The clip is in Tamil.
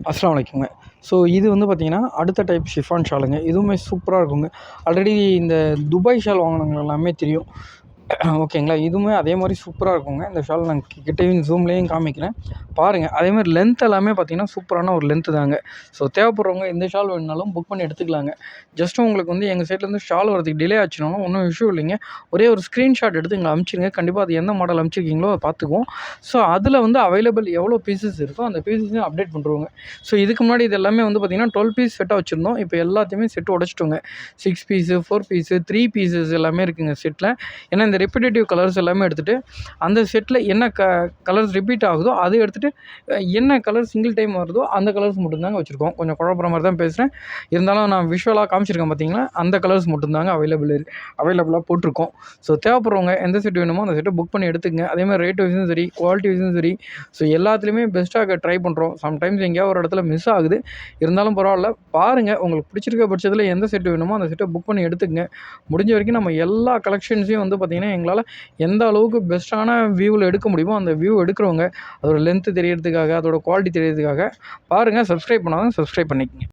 அஸ்ஸலாமு அலைக்குங்க. ஸோ இது வந்து பார்த்தீங்கன்னா, அடுத்த டைப் ஷிஃபான் ஷாலுங்க. இதுவுமே சூப்பரா இருக்குங்க. ஆல்ரெடி இந்த துபாய் ஷால் வாங்குனவங்க எல்லாமே தெரியும். ஓகேங்களா. இதுவுமே அதே மாரி சூப்பரா இருக்குங்க. இந்த ஷால் நான் கிட்டயும் ஜூம்லேயும் காமிக்கிறேன். பாருங்கள். அதேமாதிரி லென்த் எல்லாமே பார்த்தீங்கன்னா, சூப்பரான ஒரு லென்த்து தாங்க. ஸோ தேவைப்படுறவங்க எந்த ஷால் வேணுனாலும் புக் பண்ணி எடுத்துக்கலாங்க. ஜஸ்ட் உங்களுக்கு வந்து எங்கள் சைட்லேருந்து ஷால் வரதுக்கு டிலே ஆச்சுனாலும் ஒன்றும் இஷ்யூ இல்லைங்க. ஒரே ஒரு ஸ்க்ரீன்ஷாட் எடுத்து எங்களை அனுப்பிச்சிருங்க. கண்டிப்பாக அது எந்த மாடல் அனுப்பிச்சிருக்கீங்களோ அதை பார்த்துக்குவோம். ஸோ அதில் வந்து அவைலபிள் எவ்வளோ பீசஸ் இருக்கோ அந்த பீசஸையும் அப்டேட் பண்ணுறோங்க. ஸோ இதுக்கு முன்னாடி இது எல்லாமே வந்து பார்த்தீங்கன்னா 12 பீஸ் செட்டாக வச்சுருந்தோம். இப்போ எல்லாத்தையுமே செட்டு உடச்சிட்டோங்க. 6 பீஸு, 4 பீஸு, 3 பீசஸ் எல்லாமே இருக்குங்க செட்டில். ஏன்னா இந்த ரெப்பிட்டேட்டிவ் கலர்ஸ் எல்லாமே எடுத்துகிட்டு அந்த செட்டில் என்ன கலர்ஸ் ரிப்பீட் ஆகுதோ அதை எடுத்துகிட்டு என்ன கலர் சிங்கிள் டைம் வருதோ அந்த கலர்ஸ் மட்டும்தாங்க வச்சுருக்கோம். கொஞ்சம் குழப்புற மாதிரி தான் பேசுகிறேன். இருந்தாலும் நான் விஷுவலாக காமிச்சிருக்கேன் பார்த்தீங்களா, அந்த கலர்ஸ் மட்டும்தாங்க அவைலபிளாக போட்டிருக்கோம். ஸோ தேவைப்படுறவங்க எந்த செட் வேணுமோ அந்த செட்டை புக் பண்ணி எடுத்துக்கங்க. அதேமாதிரி ரேட் வைஸும் சரி, குவாலிட்டி வைஸும் சரி, ஸோ எல்லாத்துலேயுமே பெஸ்ட்டாக ட்ரை பண்ணுறோம். சம்டைம்ஸ் எங்கேயாவது ஒரு இடத்துல மிஸ் ஆகுது. இருந்தாலும் பரவாயில்ல, பாருங்கள். உங்களுக்கு பிடிச்சிருக்க பட்சத்தில் எந்த செட் வேணுமோ அந்த செட்டை புக் பண்ணி எடுத்துக்கங்க. முடிஞ்ச வரைக்கும் நம்ம எல்லா கலெக்ஷன்ஸையும் வந்து பார்த்திங்கன்னா எங்களால் எந்த அளவுக்கு பெஸ்ட்டான வியூவில் எடுக்க முடியுமோ அந்த வியூ எடுக்கிறவங்க அதோட லென்த்து தெரியறதுக்காக, அதோட குவாலிட்டி தெரியறதுக்காக பாருங்கள். சப்ஸ்கிரைப் பண்ணாதவங்க சப்ஸ்கிரைப் பண்ணிக்கங்க.